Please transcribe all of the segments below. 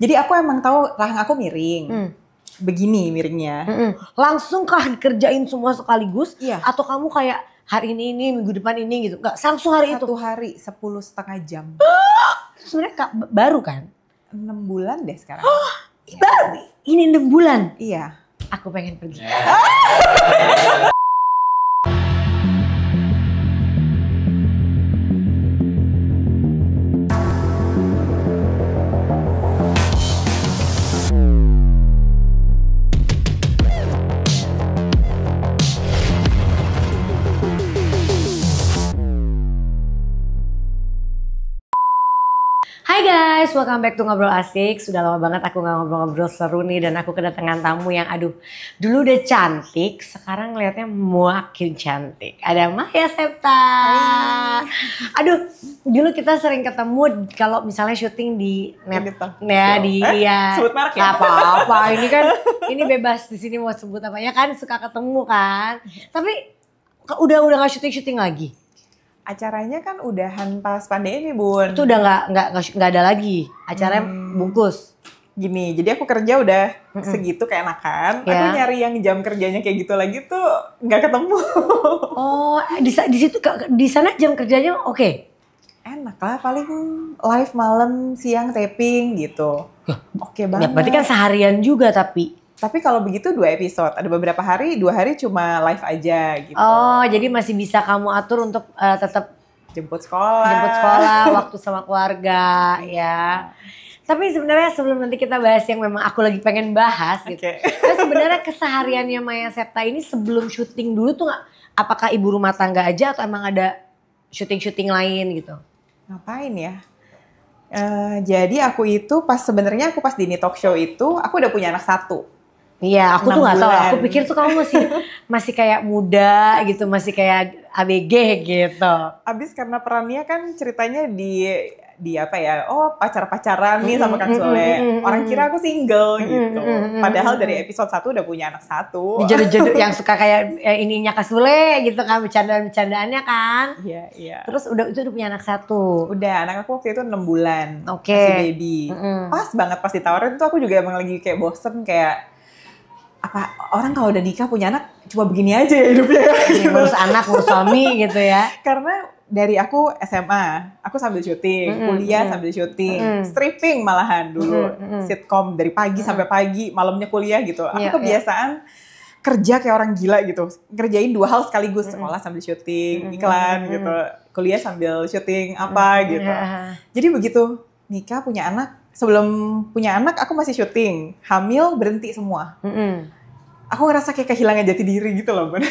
Jadi aku emang tahu rahang aku miring. Begini miringnya. Langsung kah dikerjain semua sekaligus? Iya. Atau kamu kayak hari ini, minggu depan ini gitu? Enggak, langsung hari itu? 1 hari 10,5 jam. Sebenarnya baru kan? 6 bulan deh sekarang. Baru? Ini 6 bulan? Iya. Aku pengen pergi. Hai guys, welcome back to Ngobrol Asik. Sudah lama banget aku gak ngobrol-ngobrol seru nih. Dan aku kedatangan tamu yang dulu udah cantik, sekarang ngeliatnya makin cantik. Ada Maya Septa. Aduh, dulu kita sering ketemu kalau misalnya syuting di net. Ya, sebut merek ya? Apa-apa, ini bebas di sini mau sebut apa ya kan, suka ketemu kan. Tapi udah gak syuting-syuting lagi? Acaranya kan udahan pas pandemi, Bun. Itu udah nggak ada lagi, acaranya bungkus. Gini, jadi aku kerja udah segitu keenakan. Ya. Aku nyari yang jam kerjanya kayak gitu lagi tuh nggak ketemu. Oh, di sana jam kerjanya oke? Enak lah, paling live malam, siang taping gitu. Oke banget. Ya, berarti kan seharian juga tapi. Tapi kalau begitu 2 episode, ada beberapa hari 2 hari cuma live aja gitu. Oh, jadi masih bisa kamu atur untuk tetap Jemput sekolah, waktu sama keluarga ya. Tapi sebenarnya sebelum nanti kita bahas yang memang aku lagi pengen bahas gitu. Tapi sebenarnya kesehariannya Maya Septa ini sebelum syuting dulu tuh apakah ibu rumah tangga aja atau emang ada syuting-syuting lain gitu? Ngapain ya? Jadi aku itu sebenarnya pas di Ini Talk Show itu aku udah punya anak 1. Iya, aku tuh nggak tahu. Aku 6 bulan. pikir tuh kamu masih kayak muda gitu, masih kayak ABG gitu. Abis karena perannya kan ceritanya di apa ya? Oh, pacaran nih sama Kang Sule. Orang kira aku single gitu. Padahal dari episode 1 udah punya anak 1. Jodoh-jodoh yang suka kayak ininya Kak Sule gitu kan, bercandaan-bercandaannya kan. Iya, iya. Terus udah punya anak 1. Udah, anak aku waktu itu 6 bulan. Oke. Masih baby. Pas banget pas ditawarin tuh aku juga emang lagi kayak bosen kayak apa orang kalau udah nikah punya anak cuma begini aja ya hidupnya. Ngurus anak, ngurus suami gitu ya. Karena dari aku SMA, aku sambil syuting, kuliah sambil syuting, stripping malahan dulu, sitkom dari pagi sampai pagi, malamnya kuliah gitu. Aku kebiasaan kerja kayak orang gila gitu, ngerjain 2 hal sekaligus, sekolah sambil syuting, iklan gitu, kuliah sambil syuting apa gitu. Jadi begitu nikah punya anak, sebelum punya anak aku masih syuting, hamil berhenti semua. Aku ngerasa kayak kehilangan jati diri gitu loh, Bun.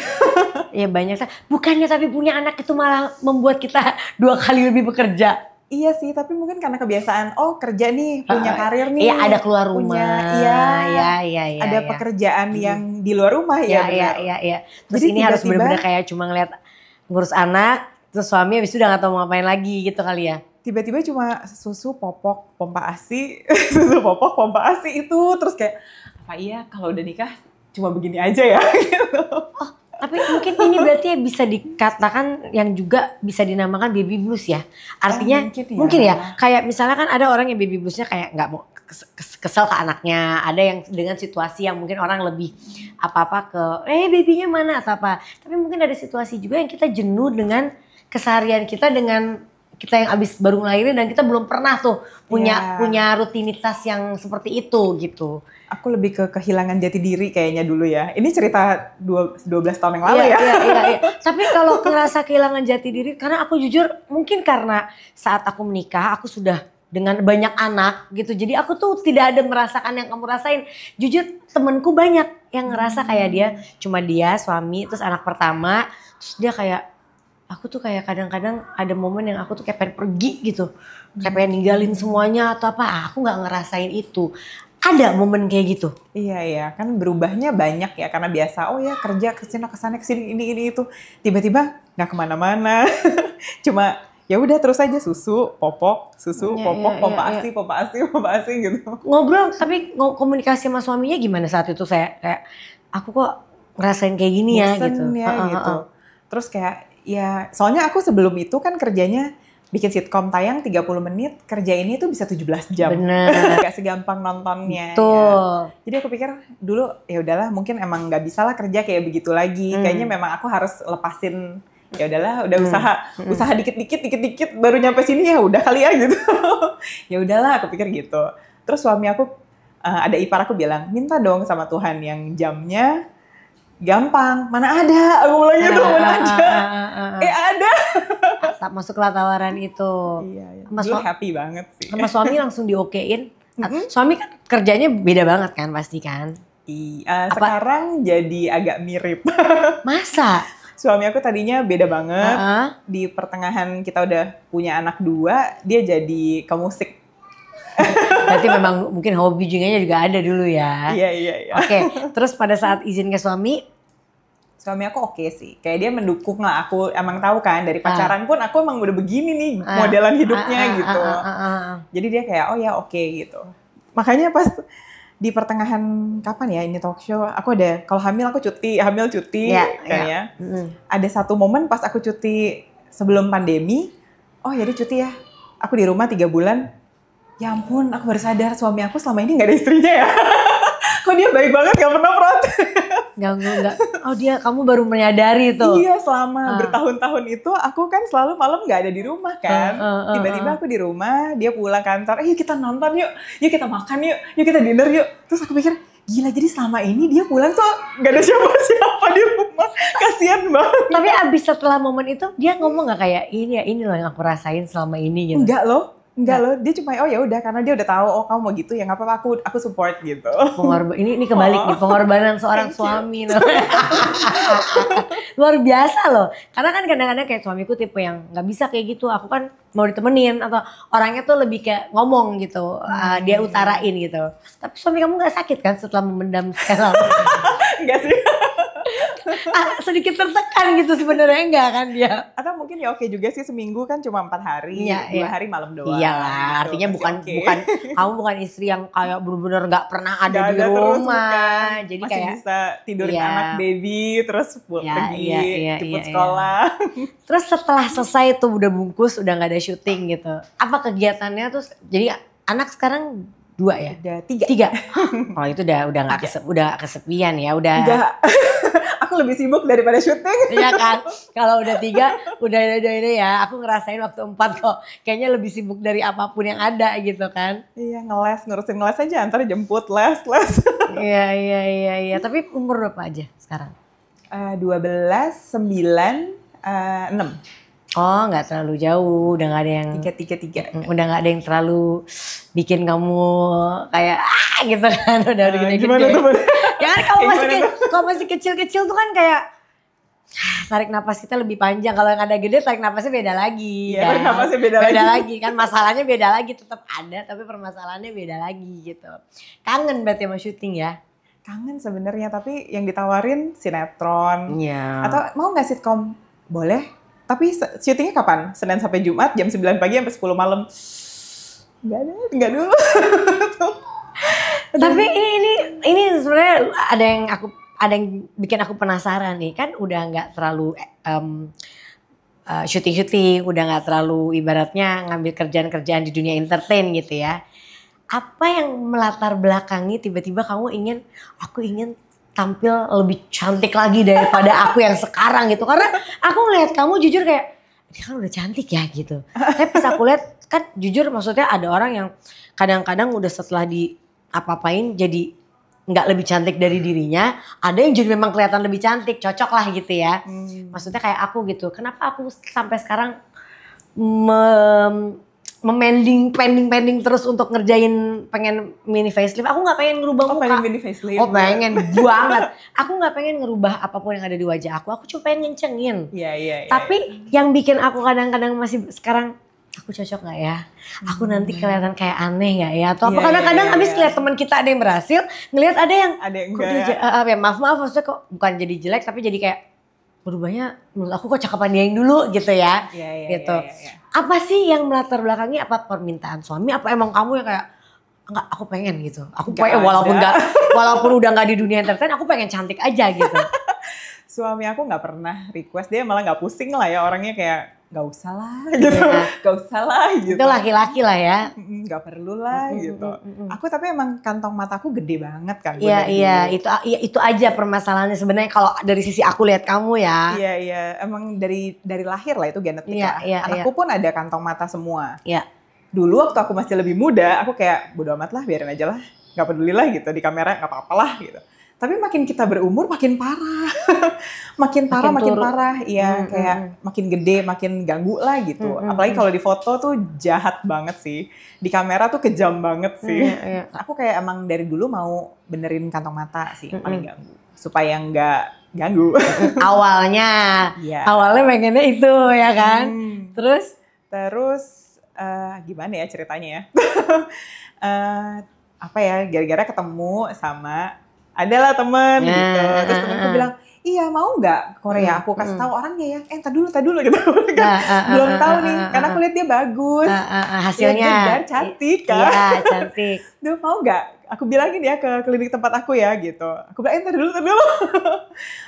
Iya banyak. Bukannya tapi punya anak itu malah membuat kita 2 kali lebih bekerja. Iya sih, tapi mungkin karena kebiasaan, kerja nih, punya karir nih. Iya, ada keluar rumah. Iya. Ada pekerjaan yang di luar rumah ya. Iya. Terus jadi ini harus benar-benar kayak cuma ngeliat ngurus anak, terus suami habis itu udah gak tahu mau ngapain lagi gitu kali ya. Tiba-tiba cuma susu, popok, pompa ASI, susu, popok, pompa ASI itu. Terus kayak, apa iya kalau udah nikah cuma begini aja ya gitu. Oh, tapi mungkin ini berarti ya bisa dikatakan yang juga bisa dinamakan baby blues ya. Artinya mungkin ya kayak misalnya kan ada orang yang baby bluesnya kayak nggak mau kesel ke anaknya. Ada yang dengan situasi yang mungkin orang lebih apa-apa ke babynya mana atau apa. Tapi mungkin ada situasi juga yang kita jenuh dengan keseharian kita dengan kita yang abis baru ngelahirin dan kita belum pernah tuh punya rutinitas yang seperti itu gitu. Aku lebih ke kehilangan jati diri kayaknya dulu ya. Ini cerita 12 tahun yang lalu ya. Iya. Tapi kalau ngerasa kehilangan jati diri, karena aku jujur mungkin karena saat aku menikah aku sudah dengan banyak anak gitu. Jadi aku tuh tidak ada merasakan yang kamu rasain. Jujur temenku banyak yang ngerasa kayak dia, cuma dia suami terus anak pertama. Terus dia kayak, aku tuh kayak kadang-kadang ada momen yang aku tuh kayak pengen pergi gitu. Kayak pengen ninggalin semuanya atau apa. Aku gak ngerasain itu. Ada momen kayak gitu. Iya, kan berubahnya banyak ya karena biasa kerja kesana kesini ini itu tiba-tiba nggak kemana-mana. Cuma ya udah terus aja susu, popok, pompa ASI gitu. Ngobrol tapi komunikasi sama suaminya gimana saat itu? Saya kayak aku kok ngerasain kayak gini ya gitu. Gitu. Terus kayak ya soalnya aku sebelum itu kan kerjanya bikin sitkom tayang 30 menit, kerja ini tuh bisa 17 jam. Bener. Gak segampang nontonnya. Betul. Ya. Jadi aku pikir dulu ya udahlah mungkin emang nggak bisa lah kerja kayak begitu lagi. Kayaknya memang aku harus lepasin. Ya udahlah, udah usaha dikit-dikit baru nyampe sini ya udah kali ya gitu. Ya udahlah, aku pikir gitu. Terus suami aku ada ipar aku bilang, minta dong sama Tuhan yang jamnya gampang. Mana ada? Aku bilang gitu, mana ada? Ada. Tak masuklah tawaran itu. Iya. Dulu happy banget sih. Sama suami langsung diokein. Suami kan kerjanya beda banget kan pasti kan? Iya, sekarang jadi agak mirip. Masa? Suami aku tadinya beda banget. Di pertengahan kita udah punya anak 2, dia jadi ke musik. Berarti memang mungkin hobi juga ada dulu ya. Iya. Oke, terus pada saat izin ke suami aku oke sih. Kayak dia mendukung lah. Aku emang tahu kan dari pacaran pun aku emang udah begini nih modelan hidupnya gitu. Jadi dia kayak oh ya oke gitu. Makanya pas di pertengahan kapan ya ini talk show, aku ada kalau hamil cuti kayaknya. Ada satu momen pas aku cuti sebelum pandemi, oh jadi cuti ya. Aku di rumah 3 bulan. Ya ampun, aku baru sadar suami aku selama ini nggak ada istrinya ya. Kok dia baik banget, gak pernah protes. Enggak. Oh kamu baru menyadari tuh. Iya, selama bertahun-tahun itu aku kan selalu malam gak ada di rumah kan. Tiba-tiba aku di rumah, dia pulang kantor, yuk kita nonton yuk kita makan yuk kita dinner yuk. Terus aku pikir, gila jadi selama ini dia pulang tuh gak ada siapa-siapa di rumah. Kasian banget. Tapi abis setelah momen itu, dia ngomong gak kayak ini loh yang aku rasain selama ini gitu? Enggak loh, dia cuma oh ya udah karena dia udah tahu oh kamu mau gitu ya nggak apa-apa aku support gitu. Ini kebalik nih pengorbanan seorang suami. Luar biasa loh, karena kan kadang-kadang kayak suamiku tipe yang nggak bisa kayak gitu. Aku kan mau ditemenin atau orangnya tuh lebih kayak ngomong gitu, dia utarain gitu. Tapi suami kamu nggak sakit kan setelah memendam sekarang? Enggak sih. Sedikit tertekan gitu sebenarnya enggak kan dia? Atau mungkin ya oke juga sih seminggu kan cuma 4 hari, 2 hari malam doang. Iyalah, gitu. Artinya bukan kamu bukan istri yang kayak benar-benar nggak pernah ada di rumah. Terus, jadi masih kayak bisa tidurin anak baby terus pergi jemput sekolah. Terus setelah selesai tuh udah bungkus, udah nggak ada syuting gitu. Apa kegiatannya tuh? Jadi anak sekarang 2 ya? Udah 3. Oh itu udah kesepian ya, udah. Enggak. Aku lebih sibuk daripada syuting. Iya kan? Kalau udah 3, udah ini ya. Aku ngerasain waktu 4 kok. Kayaknya lebih sibuk dari apapun yang ada gitu kan. Iya ngurusin ngeles aja. Antar jemput les. Iya. Tapi umur berapa aja sekarang? 12, 9, 6. Oh nggak terlalu jauh, udah nggak ada yang 3. Udah nggak ada yang terlalu bikin kamu kayak gitu kan, udah gede-gede. Gimana tuh? Ya kan kalau masih kecil-kecil tuh kan kayak tarik napas kita lebih panjang. Kalau yang ada gede tarik napasnya beda lagi. Iya, tarik napasnya beda lagi kan, masalahnya beda lagi, tetap ada tapi permasalahannya beda lagi gitu. Kangen berarti sama syuting ya? Kangen sebenarnya, tapi yang ditawarin sinetron. Iya. Atau mau nggak sitkom? Boleh. Tapi syutingnya kapan? Senin sampai Jumat jam 9 pagi sampai 10 malam. Enggak dulu. Tapi ini sebenarnya ada yang bikin aku penasaran nih. Kan udah nggak terlalu syuting, udah nggak terlalu ibaratnya ngambil kerjaan-kerjaan di dunia entertain gitu ya. Apa yang melatar belakangi tiba-tiba kamu aku ingin tampil lebih cantik lagi daripada aku yang sekarang gitu. Karena aku ngeliat kamu jujur kayak, dia kan udah cantik ya gitu. Tapi pas aku lihat kan jujur maksudnya ada orang yang kadang-kadang udah setelah di apa-apain jadi nggak lebih cantik dari dirinya. Ada yang jadi memang kelihatan lebih cantik, cocok lah gitu ya. Maksudnya kayak aku gitu. Kenapa aku sampai sekarang pending terus untuk ngerjain pengen mini facelift. Aku nggak pengen ngerubah muka. Pengen mini facelift. Oh pengen banget. Aku nggak pengen ngerubah apapun yang ada di wajah aku. Aku cuma pengen ngencengin. Iya. Tapi yang bikin aku kadang-kadang masih sekarang, aku cocok nggak ya? Aku nanti kelihatan kayak aneh nggak ya? Atau apa kadang-kadang abis ngeliat teman kita ada yang berhasil, ngeliat ada yang enggak. Ya maaf maksudnya kok bukan jadi jelek tapi jadi kayak berubahnya menurut aku kok cakapan dia yang dulu gitu ya. Gitu. Iya. Apa sih yang melatar belakangi? Apa permintaan suami? Apa emang kamu yang kayak enggak aku pengen gitu. Aku pengen walaupun udah nggak di dunia entertain, aku pengen cantik aja gitu. Suami aku nggak pernah request, dia malah nggak pusing lah ya orangnya kayak gak usah lah gitu, gak usah lah gitu. Itu laki-laki lah ya. Gak perlu lah gitu. Aku tapi emang kantong mataku gede banget kan. Iya, itu aja permasalahannya sebenarnya kalau dari sisi aku lihat kamu ya. Iya, emang dari lahir lah itu genetik lah. Anakku pun ada kantong mata semua. Iya. Dulu waktu aku masih lebih muda, aku kayak bodo amat lah, biarin aja lah. Gak peduli lah gitu, di kamera gak apa-apa lah gitu. Tapi makin kita berumur makin parah. makin parah. Iya, kayak makin gede, makin ganggu lah gitu. Apalagi kalau di foto tuh jahat banget sih. Di kamera tuh kejam banget sih. Aku kayak emang dari dulu mau benerin kantong mata sih, paling ganggu. Supaya nggak ganggu. Awalnya pengennya itu ya kan. Terus gimana ya ceritanya ya? Gara-gara ketemu sama adalah temen gitu. Terus temenku bilang, iya mau nggak Korea? Aku kasih tahu orangnya ya. Entar dulu gitu. Belum tahu nih, karena aku lihat dia bagus. Hasilnya. Dia cantik kan. Iya, cantik. Duh mau nggak? Aku bilangin ya ke klinik tempat aku ya gitu. Aku bilang, entar dulu.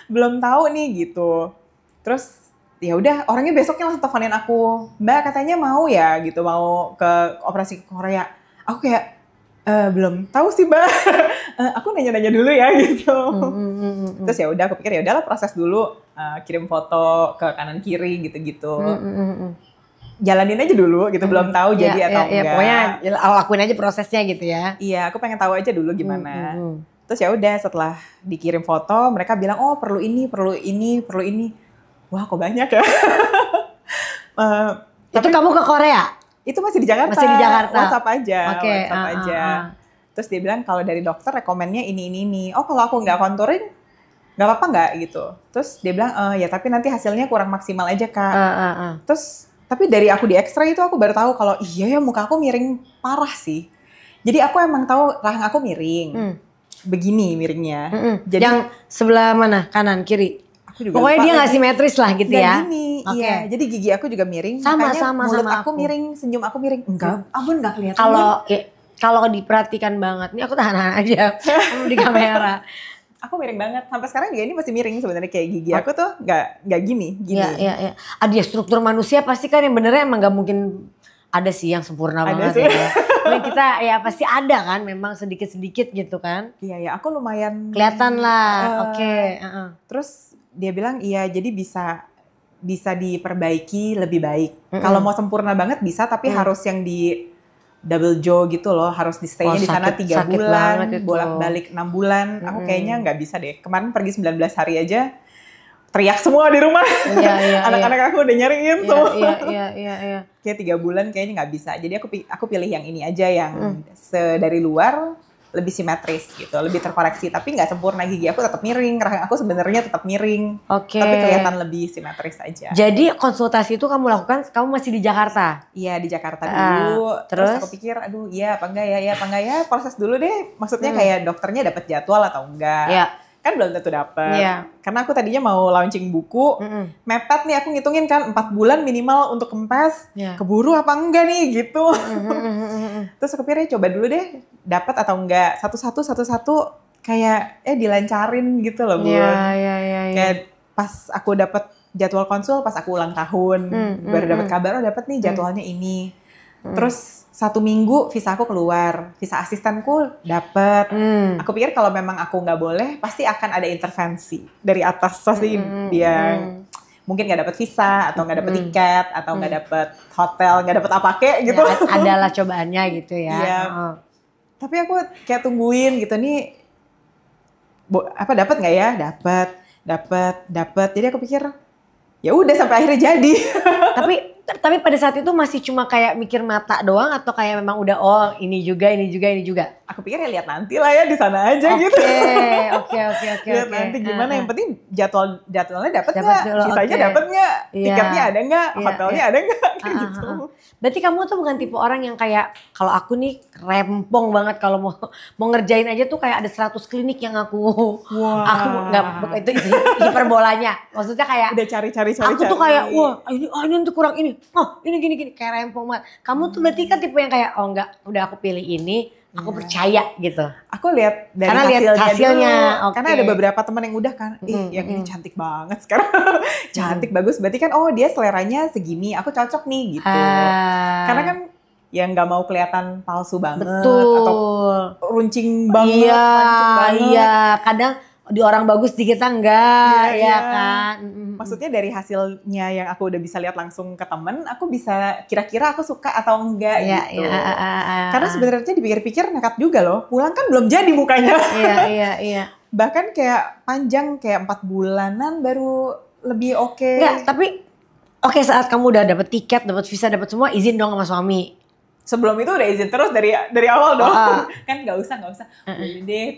Belum tahu nih gitu. Terus ya udah, orangnya besoknya langsung teleponin aku. Mbak katanya mau ya gitu, mau ke operasi ke Korea. Aku kayak, belum tahu sih Mbak. Aku nanya-nanya dulu ya gitu. Terus ya udah aku pikir ya udahlah proses dulu, kirim foto ke kanan kiri gitu-gitu. Jalanin aja dulu gitu, belum tahu jadi atau enggak. Pokoknya lakuin aja prosesnya gitu ya. Iya, aku pengen tahu aja dulu gimana. Terus ya udah setelah dikirim foto, mereka bilang oh perlu ini. Wah, kok banyak ya. Itu kamu ke Korea? Itu masih di Jakarta. WhatsApp aja. Terus dia bilang kalau dari dokter rekomennya ini. Oh kalau aku nggak contouring, nggak apa-apa nggak gitu. Terus dia bilang ya tapi nanti hasilnya kurang maksimal aja Kak. Terus tapi dari aku di X-ray itu aku baru tahu kalau iya ya muka aku miring parah sih. Jadi aku emang tahu rahang aku miring. Begini miringnya. Jadi yang sebelah mana? Kanan, kiri? Pokoknya dia nggak simetris lah gitu ya. Gini, iya. Jadi gigi aku juga miring. Makanya mulut aku miring, senyum aku miring. Enggak, ampun nggak kelihatan. Kalau diperhatikan banget, ini aku tahan aja di kamera. Aku miring banget. Sampai sekarang juga ini masih miring sebenarnya, kayak gigi aku tuh nggak gini. Iya. Ada struktur manusia pasti kan yang benernya emang nggak mungkin ada sih yang sempurna banget sih. Ya. Nah, kita ya pasti ada kan, memang sedikit-sedikit gitu kan. Iya, aku lumayan kelihatan lah. Oke. Terus dia bilang iya jadi bisa diperbaiki lebih baik. Kalau mau sempurna banget bisa, tapi harus yang di double jaw gitu loh, harus di stay-nya di sana 3 bulan, bolak-balik 6 bulan. Aku kayaknya nggak bisa deh. Kemarin pergi 19 hari aja teriak semua di rumah. Anak-anak aku udah nyariin semua. Iya. Kayak 3 bulan kayaknya nggak bisa. Jadi aku pilih yang ini aja, yang dari luar lebih simetris gitu, lebih terkoreksi, tapi nggak sempurna. Gigi aku tetap miring, rahang aku sebenarnya tetap miring, tapi kelihatan lebih simetris aja. Jadi konsultasi itu kamu lakukan, kamu masih di Jakarta? Iya di Jakarta dulu. Terus aku pikir, aduh iya apa enggak ya, proses dulu deh. Maksudnya kayak dokternya dapat jadwal atau enggak? Iya. Kan belum tentu dapet. Karena aku tadinya mau launching buku, mepet nih aku ngitungin kan 4 bulan minimal untuk kempes, keburu apa enggak nih gitu. Terus aku pikir coba dulu deh, dapat atau enggak, satu-satu kayak dilancarin gitu loh Bu. Kayak pas aku dapat jadwal konsul, pas aku ulang tahun, baru dapat kabar dapat nih jadwalnya ini. Terus 1 minggu visa aku keluar, visa asistenku dapet. Aku pikir kalau memang aku nggak boleh, pasti akan ada intervensi dari atas. Pasti dia mungkin nggak dapet visa, atau nggak dapet tiket, atau nggak dapet hotel, nggak dapet apa kek gitu. Ya, adalah cobaannya gitu ya. Iya. Tapi aku kayak tungguin gitu nih, dapat nggak ya? Dapat. Jadi aku pikir ya udah sampai akhirnya jadi. Tapi pada saat itu masih cuma kayak mikir mata doang atau kayak memang udah ini juga. Aku pikir ya lihat nanti lah ya di sana aja gitu. Oke. Lihat nanti gimana, yang penting jadwalnya dapat nggak, sisanya dapat nggak, tiketnya ada nggak, hotelnya ada nggak, kayak gitu. Berarti kamu tuh bukan tipe orang yang kayak kalau aku nih rempong banget kalau mau ngerjain aja tuh kayak ada 100 klinik yang aku nggak itu hiperbolanya. Maksudnya kayak udah cari. Aku tuh kayak ini untuk kurang ini. Oh, ini gini kayak rempong banget. Kamu tuh berarti kan tipe yang kayak enggak, udah aku pilih ini, Aku percaya gitu. Aku lihat dari karena hasilnya dulu. Karena ada beberapa teman yang udah kan, yang ini cantik banget sekarang. Cantik bagus, berarti kan dia seleranya segini, aku cocok nih gitu. Karena kan yang nggak mau kelihatan palsu banget. Betul. Atau runcing banget, mancung banget. Iya, kadang di orang bagus di kita enggak, ya kan. Maksudnya dari hasilnya yang aku udah bisa lihat langsung ke temen, aku bisa kira-kira aku suka atau enggak gitu. Karena sebenarnya dipikir-pikir nekat juga loh, pulang kan belum jadi mukanya. Iya. Bahkan kayak panjang, kayak 4 bulanan baru lebih oke. Enggak, tapi oke saat kamu udah dapet tiket, dapet visa, dapet semua, izin dong sama suami. Sebelum itu udah izin terus dari awal dong. Kan nggak usah. Boleh deh.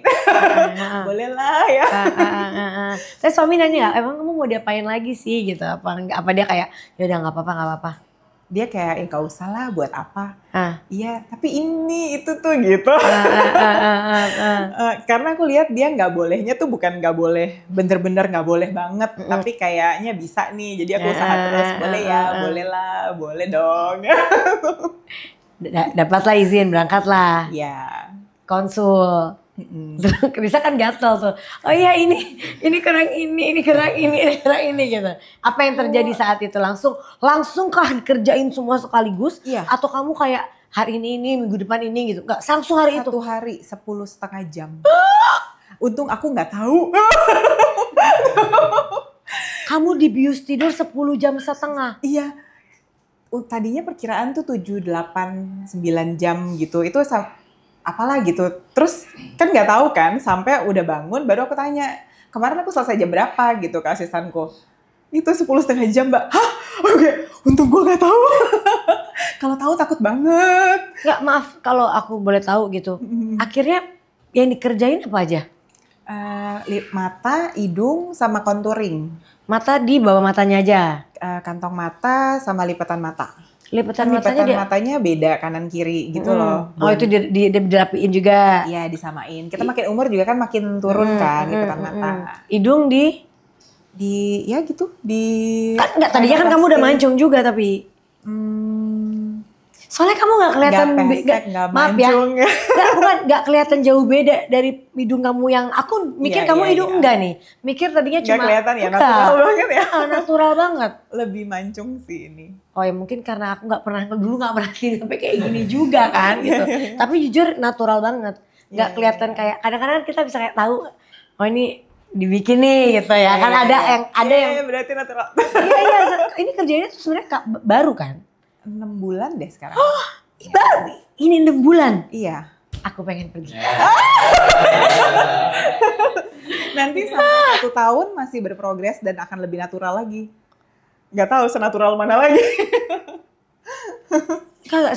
Boleh lah ya. Terus suami nanya, emang kamu mau diapain lagi sih gitu? Apa dia kayak, ya udah nggak apa-apa. Dia kayak, nggak usah lah, buat apa? Iya, tapi ini itu tuh gitu. Karena aku lihat dia nggak bolehnya tuh bukan nggak boleh, bener-bener nggak boleh banget, tapi kayaknya bisa nih. Jadi aku usaha terus, boleh ya, boleh lah, boleh dong. Dapatlah izin, berangkatlah. Iya. Konsul. Bisa kan gatel tuh. Oh iya ini kurang ini kurang ini gitu. Apa yang terjadi saat itu? Langsung kah kerjain semua sekaligus? Iya. Atau kamu kayak hari ini minggu depan ini gitu? Enggak, langsung hari itu. 1 hari 10,5 jam. Untung aku nggak tahu. Kamu dibius tidur 10 jam setengah. Iya. Tadinya perkiraan tuh 7, 8, 9 jam gitu. Itu apalah gitu. Terus kan nggak tahu kan, sampai udah bangun baru aku tanya, kemarin aku selesai jam berapa gitu ke asistanku. Itu 10,5 jam, Mbak. Hah? Oke, untung gue nggak tahu. Kalau tahu takut banget. Nggak, maaf kalau aku boleh tahu gitu. Akhirnya yang dikerjain apa aja? Mata, hidung, sama contouring. Mata di bawah matanya aja? Kantong mata sama lipatan mata. Lipatan matanya beda kanan kiri gitu loh. Oh itu dirapiin juga? Iya disamain. Kita makin umur juga kan makin turun kan lipatan mata. Hidung ya gitu di. Kan nggak, tadinya kan kamu udah mancung juga tapi. Soalnya kamu nggak kelihatan, maaf ya, nggak kelihatan jauh beda dari hidung kamu yang aku mikir kamu hidung enggak nih, mikir tadinya cuma. Nggak kelihatan ya, natural banget ya. Natural banget. Lebih mancung sih ini. Oh ya mungkin karena aku nggak pernah sampai kayak gini juga kan gitu. Tapi jujur natural banget, nggak kelihatan kayak kadang-kadang kita bisa kayak tahu, oh ini dibikin nih gitu ya, kan ada yang. Berarti natural. Iya, ini kerjanya tuh sebenarnya baru kan? 6 bulan deh sekarang. Oh, baru ini 6 bulan? Iya. Aku pengen pergi. Nanti sampai 1 tahun masih berprogres dan akan lebih natural lagi. Gak tahu senatural mana lagi.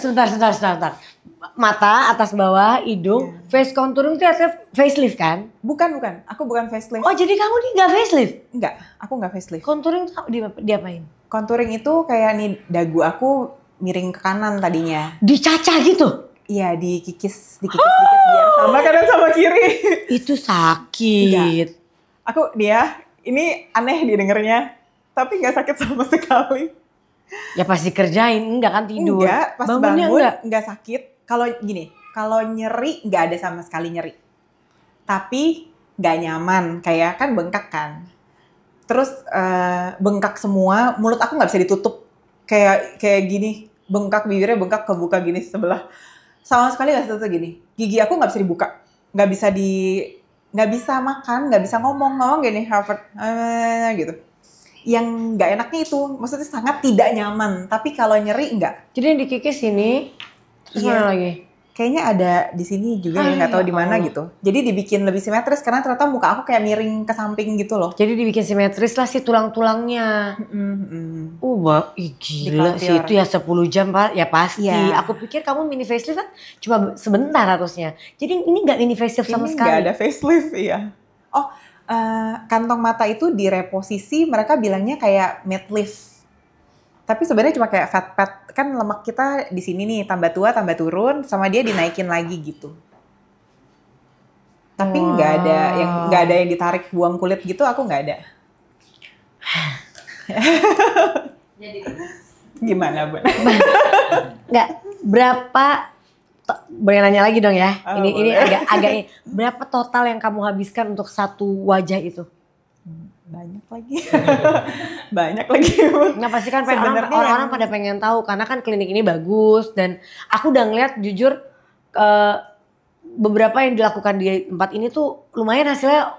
Sebentar. Mata, atas bawah, hidung, face contouring itu artinya facelift kan? Bukan. Aku bukan facelift. Oh jadi kamu nggak facelift? Enggak, aku nggak facelift. Contouring diapain? Contouring itu kayak nih dagu aku miring ke kanan tadinya. Dicacah gitu? Iya, dikikis dikit biar sama kanan sama kiri. Itu sakit. Enggak. Ini aneh didengarnya, tapi nggak sakit sama sekali. Ya pasti kerjain, enggak kan tidur? Enggak, pas bangun enggak sakit. Kalau nyeri nggak ada sama sekali nyeri. Tapi nggak nyaman, kayak kan bengkak kan. Terus bengkak semua, mulut aku nggak bisa ditutup. Kayak gini, bengkak, bibirnya bengkak kebuka gini sebelah. Sama sekali nggak tutup gini. Gigi aku nggak bisa dibuka, nggak bisa makan, nggak bisa ngomong gini, Harvard gitu. Yang nggak enaknya itu, maksudnya sangat tidak nyaman. Tapi kalau nyeri nggak. Jadi yang dikikis ini, terus mana lagi? Kayaknya ada di sini juga ya, nggak tahu di mana gitu. Jadi dibikin lebih simetris karena ternyata muka aku kayak miring ke samping gitu loh. Jadi dibikin simetris lah si tulang-tulangnya. Gila sih itu ya 10 jam Pak, ya pasti. Yeah. Aku pikir kamu mini facelift kan cuma sebentar harusnya. Jadi ini nggak mini facelift sama sekali. Nggak ada facelift, iya. Oh, kantong mata itu direposisi, mereka bilangnya kayak matte lift. Tapi sebenarnya cuma kayak fat pad, kan lemak kita di sini nih tambah tua tambah turun, sama dia dinaikin lagi gitu. Tapi nggak ada yang ditarik buang kulit gitu, aku nggak ada. Gimana Bu? Nggak, berapa boleh nanya lagi dong ya. Oh, ini agak berapa total yang kamu habiskan untuk satu wajah itu? Banyak lagi. Banyak lagi. Nah pasti kan orang-orang pada pengen tahu karena kan klinik ini bagus dan aku udah ngeliat jujur beberapa yang dilakukan di tempat ini tuh lumayan hasilnya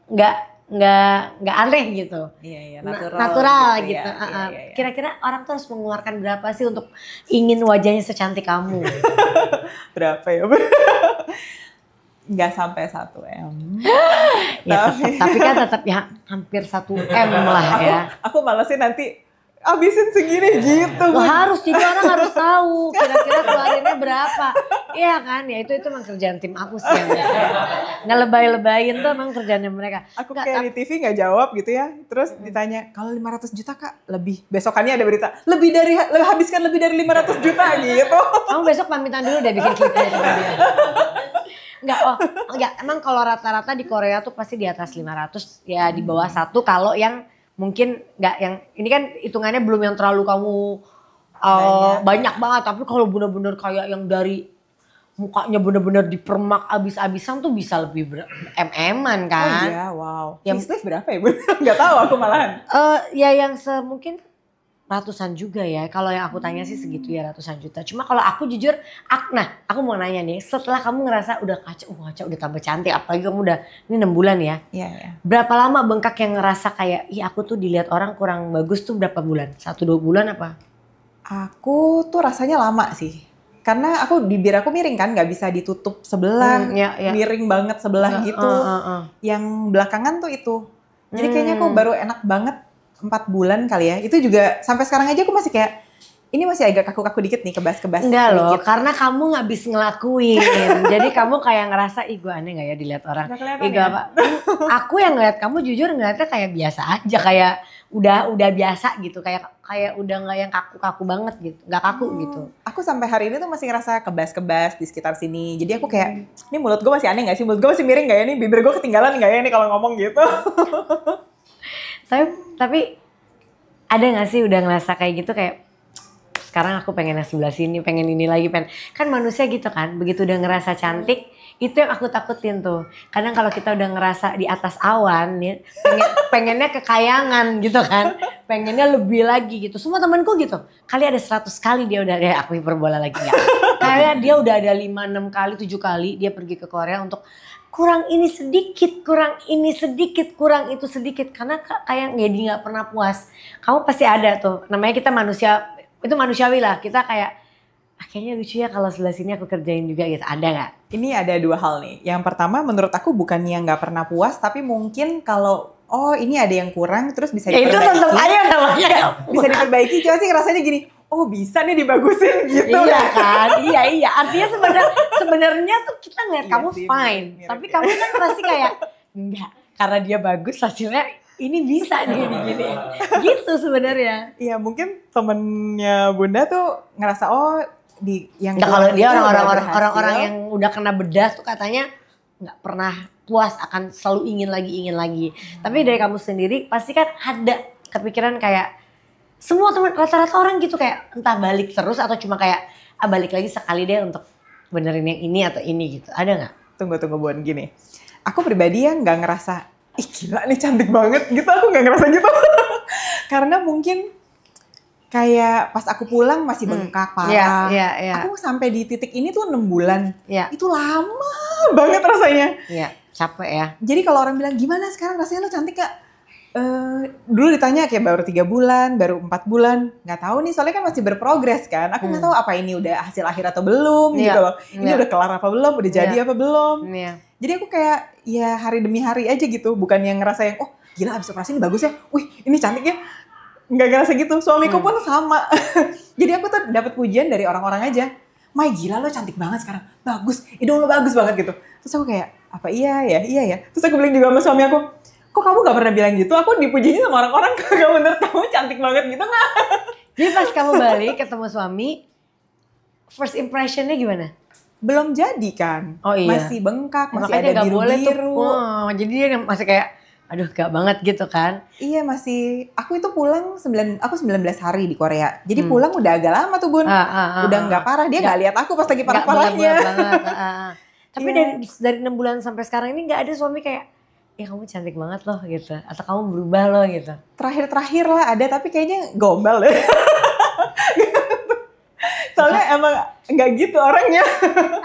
nggak aneh gitu. Iya, natural gitu. Iya. Kira-kira orang tuh harus mengeluarkan berapa sih untuk ingin wajahnya secantik kamu? Berapa ya? Nggak sampai 1 M. Ya, tapi kan tetap ya hampir 1 M lah ya. Aku malesin nanti abisin segini gitu. Harus, jadi orang harus tahu kira-kira keluarinnya berapa. Iya kan, ya itu emang kerjaan tim aku sih. Ngelebay-lebayin tuh emang kerjaannya mereka. Aku kayak di TV nggak jawab gitu ya. Terus ditanya, kalau 500 juta Kak, lebih. Besokannya ada berita, habiskan lebih dari 500 juta gitu. Kamu besok pamitan dulu deh bikin klipnya sama dia. Enggak, emang kalau rata-rata di Korea tuh pasti di atas 500 ya di bawah 1 kalau yang mungkin enggak yang ini kan hitungannya belum yang terlalu kamu banyak banget tapi kalau bener-bener kayak yang dari mukanya bener-bener dipermak abis-abisan tuh bisa lebih MM-an kan. Oh iya, wow. Facelift berapa ya Bun? Enggak tahu aku malahan. Ya yang mungkin ratusan juga ya. Kalau yang aku tanya sih segitu ya ratusan juta. Cuma kalau aku jujur, aku mau nanya nih. Setelah kamu ngerasa udah kaca udah tambah cantik. Apalagi kamu udah, ini 6 bulan ya. Iya. Berapa lama bengkak yang ngerasa kayak, aku tuh dilihat orang kurang bagus tuh berapa bulan? 1-2 bulan apa? Aku tuh rasanya lama sih. Karena bibir aku miring kan, gak bisa ditutup sebelah. Miring banget sebelah gitu. Yang belakangan tuh itu. Jadi kayaknya aku baru enak banget 4 bulan kali ya. Itu juga sampai sekarang aja aku masih kayak ini masih agak kaku-kaku dikit nih, kebas-kebas. Enggak loh, karena kamu nggak bisa ngelakuin. Jadi kamu kayak ngerasa, gue aneh gak ya dilihat orang. Aku yang ngeliat kamu jujur ngeliatnya kayak biasa aja, kayak udah biasa gitu, kayak udah nggak yang kaku-kaku banget gitu, nggak kaku gitu. Aku sampai hari ini tuh masih ngerasa kebas-kebas di sekitar sini. Jadi aku kayak, ini mulut gue masih aneh nggak sih? Mulut gue masih miring nggak ya? Nih bibir gue ketinggalan nggak ya? Nih kalau ngomong gitu. Tapi ada gak sih udah ngerasa kayak gitu kayak sekarang aku pengen yang sebelah sini, pengen ini lagi, kan manusia gitu kan, begitu udah ngerasa cantik itu yang aku takutin tuh. Kadang kalau kita udah ngerasa di atas awan ya, pengennya kekayangan gitu kan, pengennya lebih lagi gitu. Semua temanku gitu, kali ada 100 kali dia udah, aku hiperbola lagi ya. Kayak dia udah ada 5-6 kali, 7 kali dia pergi ke Korea untuk kurang ini sedikit, kurang ini sedikit, kurang itu sedikit. Karena kayak jadi gak pernah puas. Kamu pasti ada tuh, namanya kita manusia, itu manusiawi lah. Kita kayak, kayaknya lucu ya kalau sebelah sini aku kerjain juga gitu. Ada gak? Ini ada 2 hal nih. Yang pertama menurut aku bukannya gak pernah puas, tapi mungkin kalau, ini ada yang kurang terus bisa diperbaiki. Itu tetap aja namanya. Bisa diperbaiki, cuma sih rasanya gini, bisa nih dibagusin gitu. Iya kan, iya. Artinya sebenarnya tuh kita ngeliat kamu sih, fine. Mirip, tapi kamu kan pasti kayak, enggak. Karena dia bagus hasilnya ini bisa nih gini. Gitu sebenarnya. Iya mungkin temennya Bunda tuh ngerasa yang kalau dia orang-orang yang udah kena bedah tuh katanya nggak pernah puas, akan selalu ingin lagi. Tapi dari kamu sendiri pasti kan ada kepikiran kayak semua teman rata-rata orang gitu kayak entah balik terus atau cuma kayak balik lagi sekali deh untuk benerin yang ini atau ini gitu. Ada nggak? Tunggu Bun, gini. Aku pribadi ya nggak ngerasa gila nih cantik banget gitu. Aku nggak ngerasa gitu. Karena mungkin kayak pas aku pulang masih bengkak parah. Iya. Aku sampai di titik ini tuh 6 bulan. Iya. Itu lama banget rasanya. Iya, capek ya. Jadi kalau orang bilang gimana sekarang rasanya lo cantik gak? Dulu ditanya kayak baru 3 bulan, baru 4 bulan. Gak tahu nih soalnya kan masih berprogres kan. Aku gak tahu apa ini udah hasil akhir atau belum gitu loh. Ini udah kelar apa belum, udah jadi apa belum. Jadi aku kayak ya hari demi hari aja gitu. Bukan yang ngerasa yang gila abis operasi ini bagus ya. Wih ini cantik ya. Nggak ngerasa gitu. Suamiku pun sama. Jadi aku tuh dapat pujian dari orang-orang aja. Mai gila lo cantik banget sekarang. Bagus. Hidung lo bagus banget gitu. Terus aku kayak apa iya ya. Terus aku bilang juga sama suami aku. Kok kamu gak pernah bilang gitu? Aku dipujinya sama orang-orang. Kalau menurut kamu cantik banget gitu nggak? Jadi pas kamu balik ketemu suami. First impressionnya gimana? Belum jadi kan. Oh iya. Masih bengkak. Masih ada biru-biru. Jadi dia masih kayak aduh gak banget gitu kan. Iya masih, aku itu pulang 19 hari di Korea. Jadi pulang udah agak lama tuh Bun. Udah nggak parah, dia nggak lihat aku pas lagi parah-parahnya. Tapi dari 6 bulan sampai sekarang ini nggak ada suami kayak, ya kamu cantik banget loh gitu, atau kamu berubah loh gitu. Terakhir lah ada, tapi kayaknya gombal deh. Soalnya emang nggak gitu orangnya.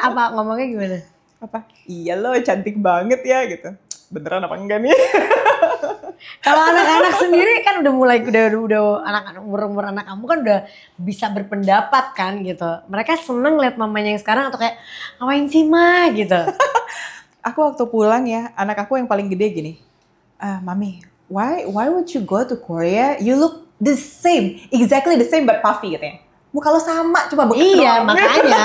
Apa ngomongnya gimana? Apa? Iya loh cantik banget ya gitu. Beneran apa enggak nih? Kalau anak-anak sendiri kan udah mulai udah anak-anak umur anak kamu kan udah bisa berpendapat kan gitu. Mereka seneng lihat mamanya yang sekarang atau kayak ngapain sih mah gitu. Aku waktu pulang ya, anak aku yang paling gede gini. Mami, why would you go to Korea? You look the same, exactly the same but puffy katanya. Muka lo sama, cuma bengkak. Iya makanya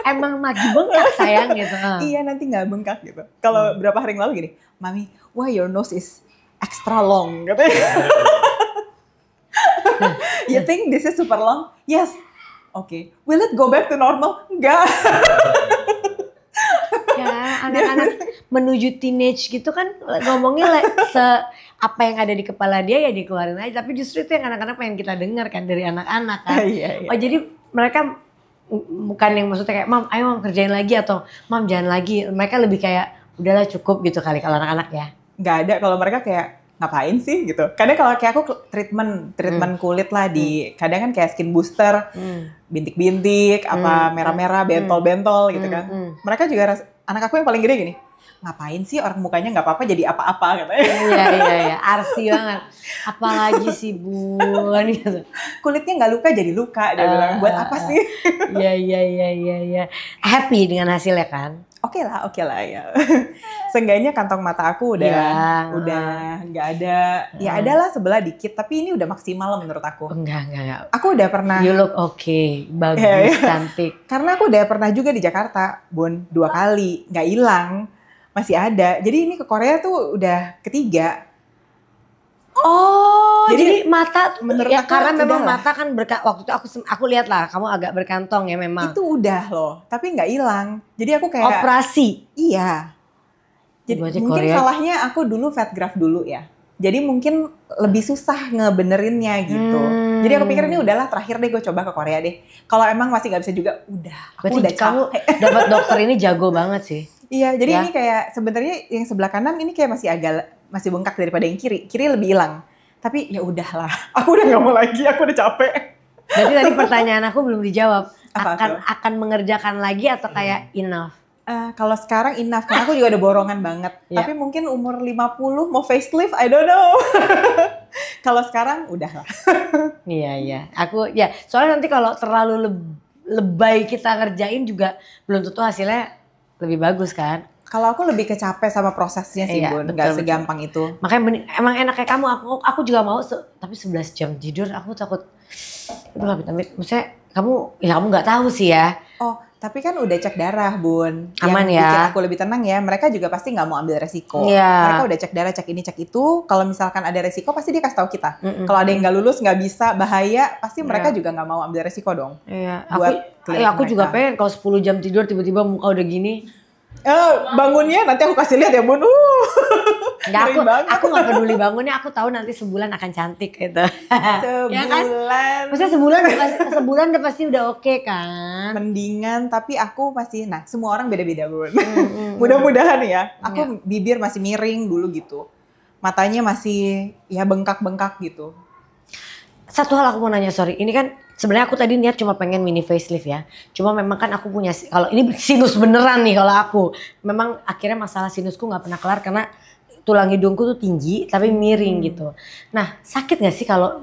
emang lagi bengkak sayang gitu. Iya nanti nggak bengkak gitu. Kalau berapa hari yang lalu gini, Mami, why your nose is extra long katanya. You think this is super long? Yes. Okay. Will it go back to normal? Enggak. Ya anak-anak menuju teenage gitu kan ngomongnya apa yang ada di kepala dia ya dikeluarin aja. Tapi justru itu yang anak-anak pengen kita dengar kan dari anak-anak kan. Iya. Oh jadi mereka bukan yang maksudnya kayak mam ayo mam kerjain lagi atau mam jangan lagi. Mereka lebih kayak udahlah cukup gitu kali kalau anak-anak ya. Nggak ada, kalau mereka kayak ngapain sih gitu. Kadang kalau kayak aku treatment kulit lah kadang kan kayak skin booster, bintik-bintik, apa merah-merah, bentol-bentol gitu kan. Mereka juga anak aku yang paling gede gini, ngapain sih orang mukanya nggak apa-apa jadi apa-apa katanya. Iya, arsi banget. Apalagi sih Bun gitu. Kulitnya nggak luka jadi luka, dia bilang buat apa sih? Iya. Happy dengan hasilnya kan? Oke lah ya. Seenggaknya kantong mata aku udah nggak ada. Ya adalah sebelah dikit, tapi ini udah maksimal menurut aku. Enggak. Aku udah pernah. You look okay, bagus, cantik. Karena aku udah pernah juga di Jakarta, Bun, 2 kali, nggak hilang, masih ada. Jadi ini ke Korea tuh udah ketiga. Oh, jadi mata menurut ya aku karena memang lah. mata kan waktu itu aku lihat lah kamu agak berkantong ya memang. Itu udah loh, tapi nggak hilang. Jadi aku kayak operasi. Iya. Jadi mungkin Korea. Salahnya aku dulu fat graft dulu ya. Jadi mungkin lebih susah ngebenerinnya gitu. Jadi aku pikir ini udahlah terakhir deh gue coba ke Korea deh. Kalau emang masih nggak bisa juga, udah. Aku udah kamu dapat dokter ini jago banget sih. Iya, jadi ini kayak sebenarnya yang sebelah kanan ini kayak masih bengkak daripada yang kiri. Kiri lebih hilang. Tapi ya udahlah, aku udah nggak mau lagi, aku udah capek. Jadi tadi pertanyaan aku belum dijawab. Akan mengerjakan lagi atau kayak enough? Kalau sekarang enough, karena aku juga udah borongan banget. Tapi mungkin umur 50 mau facelift, I don't know. Kalau sekarang udahlah. Iya. Soalnya nanti kalau terlalu lebay kita ngerjain juga belum tentu hasilnya lebih bagus kan. Kalau aku lebih kecapek sama prosesnya sih Bun, nggak segampang itu. Makanya emang enak kayak kamu, aku juga mau, tapi 11 jam tidur aku takut. Maksudnya kamu nggak tahu sih ya. Oh, tapi kan udah cek darah Bun. Aman yang ya. bikin aku lebih tenang ya, mereka juga pasti nggak mau ambil resiko. Mereka udah cek darah, cek ini, cek itu. Kalau misalkan ada resiko pasti dia kasih tahu kita. Kalau ada yang nggak lulus, nggak bisa, bahaya, pasti mereka juga nggak mau ambil resiko dong. Iya, aku juga pengen kalau 10 jam tidur tiba-tiba muka udah gini. Bangunnya nanti aku kasih lihat ya Bun. Aku nggak peduli bangunnya, aku tahu nanti sebulan akan cantik gitu. Sebulan. Ya kan? Maksudnya sebulan udah pasti udah oke kan? Mendingan, tapi aku masih, semua orang beda-beda Bun. Mudah-mudahan ya. Aku bibir masih miring dulu gitu. Matanya masih ya bengkak-bengkak gitu. Satu hal aku mau nanya, sorry. Ini kan sebenarnya aku tadi niat cuma pengen mini facelift ya. Cuma memang kan aku punya, kalau ini sinus beneran nih kalau aku. Memang akhirnya masalah sinusku nggak pernah kelar karena tulang hidungku tuh tinggi tapi miring gitu. Nah sakit nggak sih kalau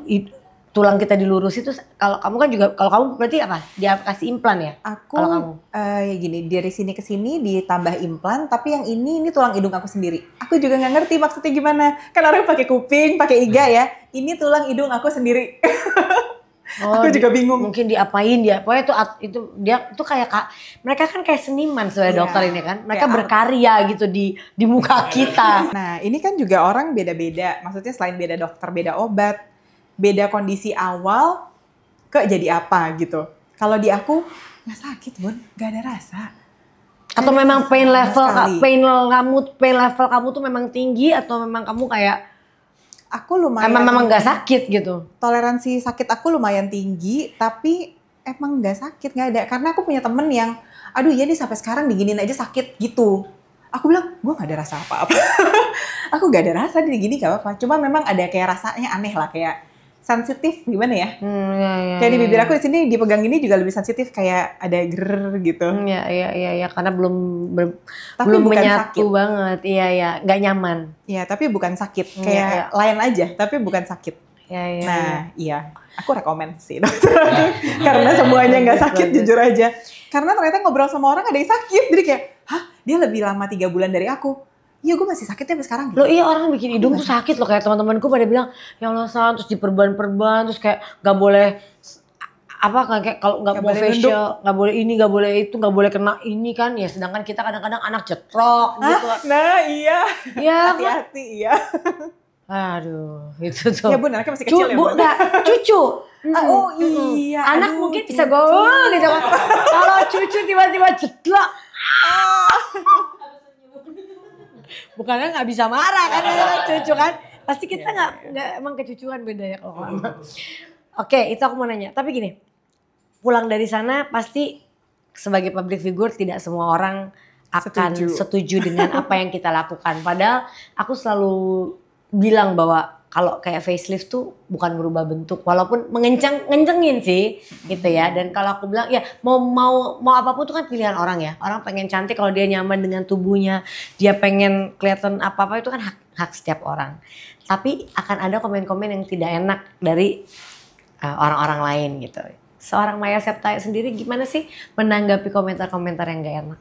tulang kita dilurus itu? Kalau kamu kan juga, kalau kamu berarti apa? Dia kasih implan ya? Aku ya gini, dari sini ke sini ditambah implan, tapi yang ini tulang hidung aku sendiri. Aku juga nggak ngerti maksudnya gimana. Kan orang pakai kuping, pakai iga ya. Ini tulang hidung aku sendiri. Aku juga bingung. Mungkin diapain dia? Pokoknya itu kayak mereka kan kayak seniman sebenarnya dokter ini kan. Mereka berkarya gitu di muka kita. Nah ini kan juga orang beda-beda. Maksudnya selain beda dokter, beda obat, beda kondisi awal ke jadi apa gitu. Kalau di aku nggak sakit Bun, nggak ada rasa. Atau memang pain level kamu tuh memang tinggi atau memang kamu kayak aku lumayan memang nggak sakit gitu. Toleransi sakit aku lumayan tinggi, tapi emang nggak sakit, nggak ada. Karena aku punya temen yang, aduh ya nih sampai sekarang diginin aja sakit gitu. Aku bilang, gue nggak ada rasa apa-apa. Aku nggak ada rasa digini gak apa-apa. Cuma memang ada kayak rasanya aneh lah, kayak sensitif gimana ya? Kayak di bibir aku di sini dipegang ini juga lebih sensitif, kayak ada ger gitu. Iya, karena belum menyatu sakit banget. Iya, nggak nyaman. Iya, tapi bukan sakit, kayak lain aja, tapi bukan sakit. Iya. Aku rekomen sih dokter. Karena semuanya nggak sakit jujur aja. Karena ternyata ngobrol sama orang ada yang sakit, jadi kayak, hah dia lebih lama 3 bulan dari aku. Iya gue masih sakit sampai sekarang gitu. Loh iya orang bikin hidung tuh sakit loh, kayak teman-temanku pada bilang ya Allah San, terus diperban-perban, terus kayak gak boleh apa kayak kalau nggak mau facial, nggak boleh ini, nggak boleh itu, nggak boleh kena ini kan ya. Sedangkan kita kadang-kadang anak cetrok gitu. Nah iya. Ya hati-hati iya. Aduh itu tuh. Ya bun, anaknya masih kecil ya bun. Cucu. Oh iya. Anak mungkin bisa gol gitu kan. Kalau cucu tiba-tiba cetrok. Bukannya nggak bisa marah kan cucu kan. Pasti kita nggak emang kecucuan beda ya kalau lama. Oke, itu aku mau nanya. Tapi gini, pulang dari sana pasti sebagai public figure tidak semua orang akan setuju dengan apa yang kita lakukan. Padahal aku selalu bilang bahwa kalau kayak facelift tuh bukan merubah bentuk, walaupun ngencengin sih gitu ya. Dan kalau aku bilang ya mau apapun tuh kan pilihan orang ya. Orang pengen cantik kalau dia nyaman dengan tubuhnya, dia pengen kelihatan apa-apa itu kan hak setiap orang. Tapi akan ada komen-komen yang tidak enak dari orang-orang lain gitu. Seorang Maya Septa sendiri gimana sih menanggapi komentar-komentar yang gak enak?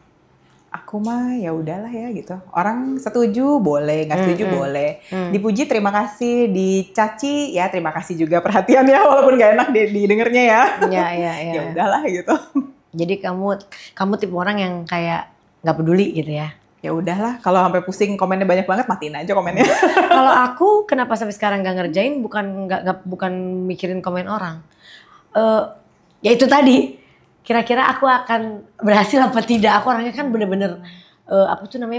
Aku mah ya udahlah ya gitu. Orang setuju boleh, nggak setuju boleh. Dipuji terima kasih, dicaci ya terima kasih juga perhatian ya walaupun nggak enak didengarnya ya. Iya. Ya udahlah gitu. Jadi kamu tipe orang yang kayak nggak peduli gitu ya? Ya udahlah, kalau sampai pusing komennya banyak banget matiin aja komennya. Kalau aku kenapa sampai sekarang nggak ngerjain bukan mikirin komen orang. Ya itu tadi. Kira-kira aku akan berhasil apa tidak? Aku orangnya kan bener-bener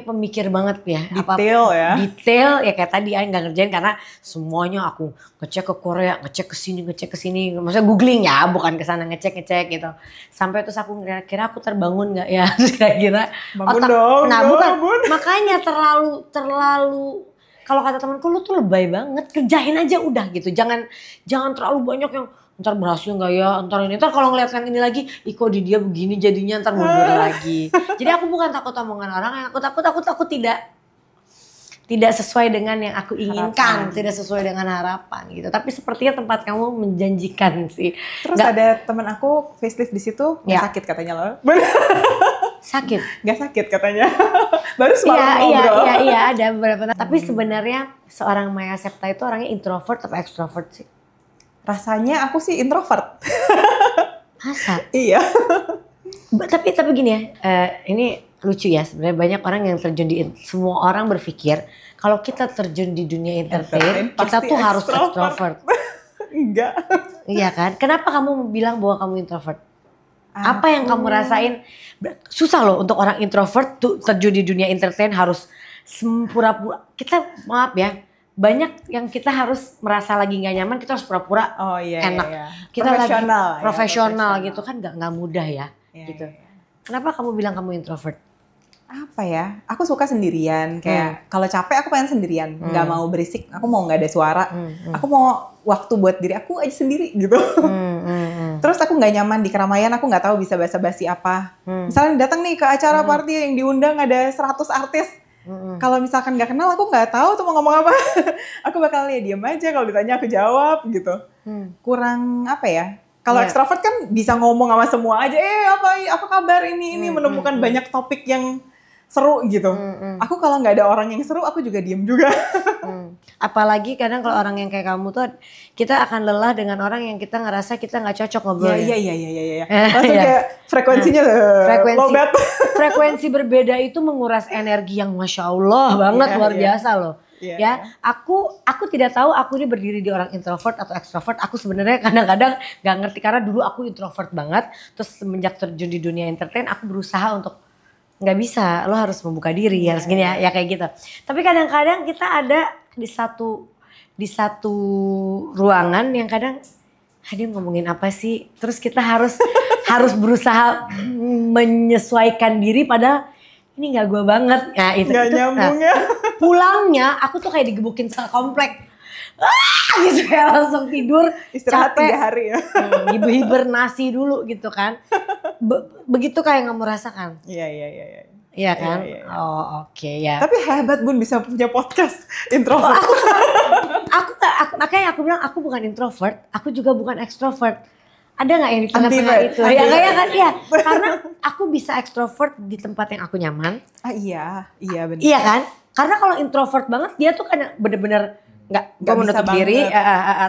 pemikir banget ya. Detail ya kayak tadi nggak ngerjain karena semuanya aku ngecek ke Korea, ngecek ke sini. Maksudnya googling ya, bukan ke sana ngecek gitu. Sampai terus aku kira-kira aku terbangun nggak ya? Terus kira-kira bangun dong. Nah bukan, makanya terlalu kalau kata temanku lu tuh lebay banget, kerjain aja udah gitu. Jangan terlalu banyak yang ntar berhasil nggak ya, ntar kalau ngeliat yang ini lagi, kok di dia begini jadinya ntar mundur lagi. Jadi aku bukan takut omongan orang, yang aku takut tidak sesuai dengan yang aku inginkan, tidak sesuai dengan harapan gitu. Tapi sepertinya tempat kamu menjanjikan sih. Terus ada teman aku facelift di situ, sakit katanya loh. Sakit? Gak sakit katanya. Baru semalam ngobrol. Iya ada beberapa. Tapi sebenarnya seorang Maya Septa itu orangnya introvert atau extrovert sih? Rasanya aku sih introvert. Masa? Iya. Tapi gini ya, ini lucu ya sebenarnya banyak orang yang terjun semua orang berpikir kalau kita terjun di dunia entertain kita tuh harus extrovert. Enggak. Iya kan? Kenapa kamu bilang bahwa kamu introvert? Apa yang kamu rasain? Susah loh untuk orang introvert tuh terjun di dunia entertain harus pura-pura. Kita maaf ya. Banyak yang kita harus merasa lagi nggak nyaman, kita harus pura-pura enak. Iya. Kita profesional gitu kan nggak mudah ya. Gitu. Iya. Kenapa kamu bilang kamu introvert? Apa ya? Aku suka sendirian. Kayak kalau capek aku pengen sendirian, nggak mau berisik. Aku mau nggak ada suara. Aku mau waktu buat diri aku aja sendiri gitu. Terus aku nggak nyaman di keramaian. Aku nggak tahu bisa basa-basi apa. Misalnya datang nih ke acara party yang diundang ada 100 artis. Kalau misalkan nggak kenal aku nggak tahu tuh mau ngomong apa. Aku bakal ya diam aja, kalau ditanya aku jawab gitu. Kurang apa ya? Kalau extrovert kan bisa ngomong sama semua aja. Apa kabar ini menemukan banyak topik yang seru gitu. Aku kalau nggak ada orang yang seru aku juga diem juga. Apalagi kadang kalau orang yang kayak kamu tuh kita akan lelah dengan orang yang kita ngerasa kita nggak cocok ngobrol. Iya. Langsung kayak frekuensinya lobat. Frekuensi berbeda itu menguras energi yang masya Allah banget luar biasa loh. Ya, aku tidak tahu aku ini berdiri di orang introvert atau extrovert. Aku sebenarnya kadang-kadang nggak ngerti karena dulu aku introvert banget. Terus semenjak terjun di dunia entertain aku berusaha untuk nggak bisa, lo harus membuka diri, harus gini ya kayak gitu. Tapi kadang-kadang kita ada di satu ruangan yang kadang dia ngomongin apa sih, terus kita harus berusaha menyesuaikan diri padahal ini nggak gue banget. Nah itu nyambung ya. Pulangnya aku tuh kayak digebukin sekomplek. Gitu kayak langsung tidur, istirahat capek, 3 hari ya. hibernasi dulu gitu kan. Begitu kayak nggak merasakan. Iya. Iya kan? Iya. Oh oke ya. Tapi hebat Bun bisa punya podcast introvert. Makanya aku bilang aku bukan introvert, aku juga bukan extrovert. Ada nggak yang di tengah-tengah itu? Ya kayak kan ya. Karena aku bisa extrovert di tempat yang aku nyaman. Iya benar. Iya kan? Karena kalau introvert banget dia tuh kan bener-bener gue menutup diri,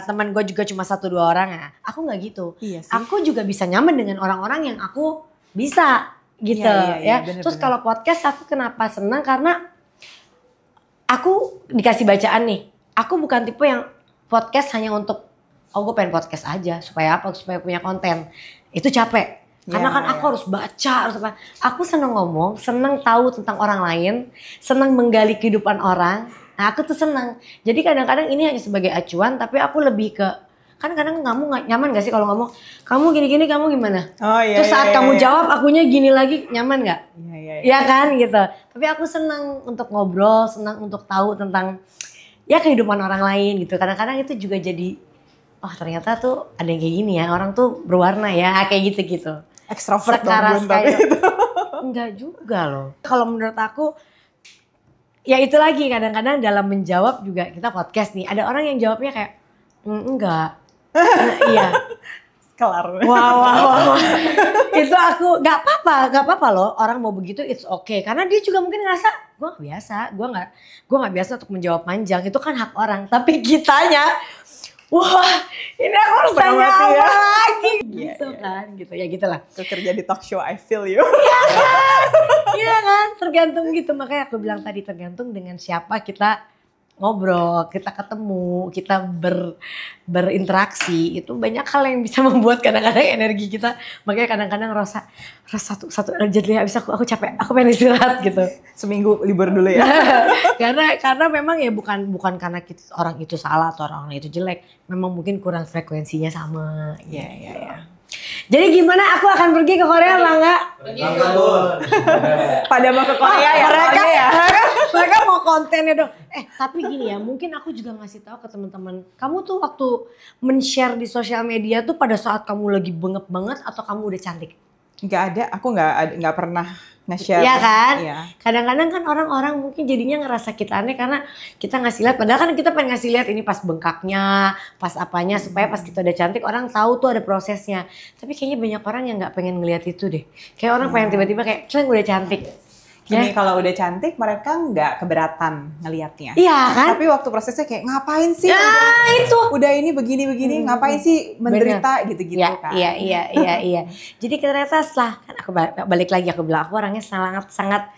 teman gue juga cuma 1-2 orang. Aku nggak gitu. Iya sih. Aku juga bisa nyaman dengan orang-orang yang aku bisa gitu ya. Bener, terus kalau podcast aku kenapa senang karena aku dikasih bacaan nih. Aku bukan tipe yang podcast hanya untuk gue pengen podcast aja supaya apa? Supaya punya konten. Itu capek. Karena kan aku harus baca, harus apa. Aku senang ngomong, senang tahu tentang orang lain, senang menggali kehidupan orang. Nah aku tuh senang. Jadi kadang-kadang ini hanya sebagai acuan, tapi aku lebih ke, kan kadang kamu gak nyaman gak sih kalau ngomong, kamu gini-gini, kamu gimana? Oh iya. Terus saat kamu jawab, akunya gini lagi, nyaman gak? Iya. Iya kan gitu. Tapi aku senang untuk ngobrol, senang untuk tahu tentang ya kehidupan orang lain gitu. Kadang-kadang itu juga jadi, oh ternyata tuh ada yang kayak gini ya, orang tuh berwarna ya, kayak gitu-gitu. Extrovert dong tapi itu. Enggak juga loh. Kalau menurut aku, ya itu lagi kadang-kadang dalam menjawab juga kita podcast nih. Ada orang yang jawabnya kayak, enggak. Iya. Kelar. Wow. Itu aku gak apa-apa loh. Orang mau begitu it's okay. Karena dia juga mungkin ngerasa, gue gak biasa. Gue gak biasa untuk menjawab panjang. Itu kan hak orang. Tapi kitanya, wah ini aku harus tanya apa lagi gitu kan gitu ya gitulah. Itu kerja di talk show I feel you. Iya kan tergantung gitu, makanya aku bilang tadi tergantung dengan siapa kita ngobrol, kita ketemu, kita berinteraksi. Itu banyak hal yang bisa membuat kadang-kadang energi kita, makanya kadang-kadang rasa satu jadi habis aku capek, aku pengen istirahat gitu. Seminggu libur dulu ya. karena memang ya bukan karena orang itu salah atau orang itu jelek, memang mungkin kurang frekuensinya sama. Iya. Jadi gimana aku akan pergi ke Korea apa enggak? Pada mau ke Korea ya. Mereka mau kontennya dong. Tapi gini ya, mungkin aku juga ngasih tahu ke teman-teman. Kamu tuh waktu men-share di sosial media tuh pada saat kamu lagi bengep banget atau kamu udah cantik? Nggak ada, aku nggak pernah nge-share. Iya kan? Iya. Kadang-kadang kan orang-orang mungkin jadinya ngerasa kita aneh karena kita ngasih lihat. Padahal kan kita pengen ngasih lihat ini pas bengkaknya, pas apanya. Supaya pas kita udah cantik orang tahu tuh ada prosesnya. Tapi kayaknya banyak orang yang gak pengen ngeliat itu deh. Kayak orang pengen tiba-tiba kayak, udah cantik. Ini kalau udah cantik mereka nggak keberatan ngelihatnya. Iya kan? Tapi waktu prosesnya kayak ngapain sih? Itu. Udah ini begini, ngapain sih menderita gitu-gitu kan? Iya. Jadi ternyata setelah kan aku balik lagi aku bilang aku orangnya sangat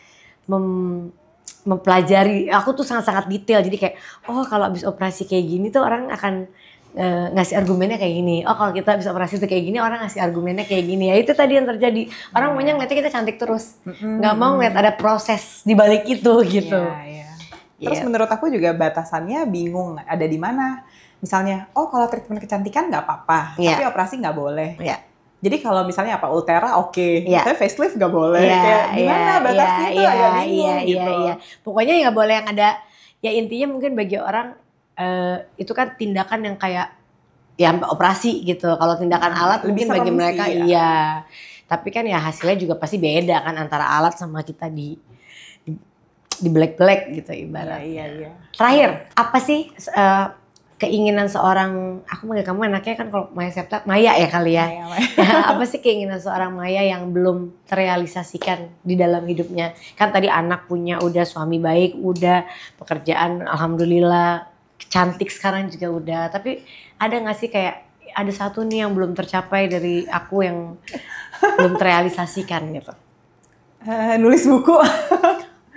mempelajari. Aku tuh sangat detail. Jadi kayak kalau habis operasi kayak gini tuh orang akan ngasih argumennya kayak gini. Kalau kita bisa operasi tuh kayak gini, orang ngasih argumennya kayak gini. Ya itu tadi yang terjadi. Orang maunya ngeliatnya kita cantik terus. Nggak mau ngeliat ada proses di balik itu gitu. Iya. Terus menurut aku juga batasannya bingung ada di mana. Misalnya, kalau treatment kecantikan nggak apa-apa, tapi operasi nggak boleh. Jadi kalau misalnya Ultera oke, tapi facelift nggak boleh. Kayak gimana batasnya itu agak bingung gitu. Pokoknya nggak boleh yang ada. Ya intinya mungkin bagi orang itu kan tindakan yang kayak ya operasi gitu. Kalau tindakan alat lebih mungkin bagi mereka sih, iya. Tapi kan ya hasilnya juga pasti beda kan antara alat sama kita di black gitu ibaratnya. Iya. Terakhir, apa sih keinginan seorang, aku manggil kamu anaknya kan kalau Maya Septa, Maya ya kali ya. Maya. Apa sih keinginan seorang Maya yang belum terrealisasikan di dalam hidupnya? Kan tadi anak punya, udah suami baik, udah pekerjaan alhamdulillah, cantik sekarang juga udah. Tapi ada gak sih kayak ada satu nih yang belum tercapai dari aku yang belum terrealisasikan gitu? Nulis buku.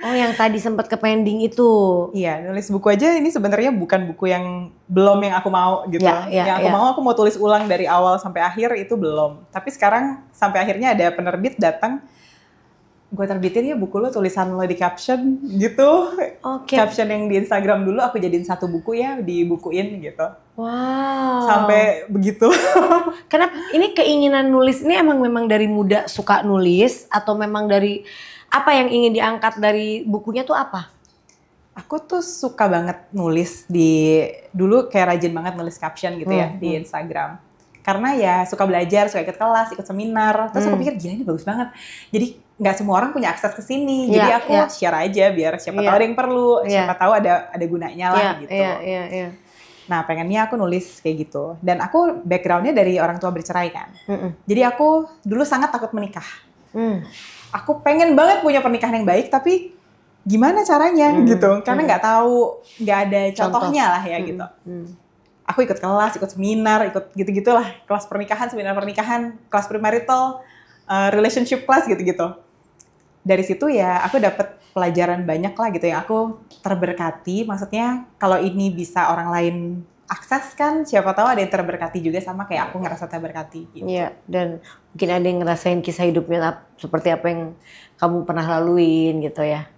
Yang tadi sempat ke pending itu. Iya, nulis buku aja ini sebenarnya bukan buku yang yang aku mau gitu. Yang aku mau tulis ulang dari awal sampai akhir itu belum. Tapi sekarang sampai akhirnya ada penerbit datang gue terbitin ya buku lo, tulisan lo di caption gitu. Oke. Caption yang di Instagram dulu aku jadiin satu buku ya, dibukuin gitu. Wow. Sampai begitu. Kenapa? Ini keinginan nulis ini emang memang dari muda suka nulis atau memang dari apa yang ingin diangkat dari bukunya tuh apa? Aku tuh suka banget nulis dulu kayak rajin banget nulis caption gitu ya di Instagram. Karena ya suka belajar, suka ikut kelas, ikut seminar. Terus aku pikir gila ini bagus banget. Jadi nggak semua orang punya akses ke sini. Jadi aku share aja biar siapa tahu ada yang perlu, siapa tahu ada gunanya lah gitu. Nah pengennya aku nulis kayak gitu. Dan aku backgroundnya dari orang tua bercerai kan. Jadi aku dulu sangat takut menikah. Aku pengen banget punya pernikahan yang baik, tapi gimana caranya gitu. Karena nggak tahu, nggak ada contohnya lah ya gitu. Aku ikut kelas, ikut seminar, ikut gitu-gitulah. Kelas pernikahan, seminar pernikahan, kelas premarital, relationship class gitu-gitu. Dari situ ya aku dapat pelajaran banyak lah gitu yang aku terberkati. Maksudnya kalau ini bisa orang lain akses kan, siapa tahu ada yang terberkati juga sama kayak aku ngerasa terberkati gitu. Iya, dan mungkin ada yang ngerasain kisah hidupnya seperti apa yang kamu pernah laluin gitu ya.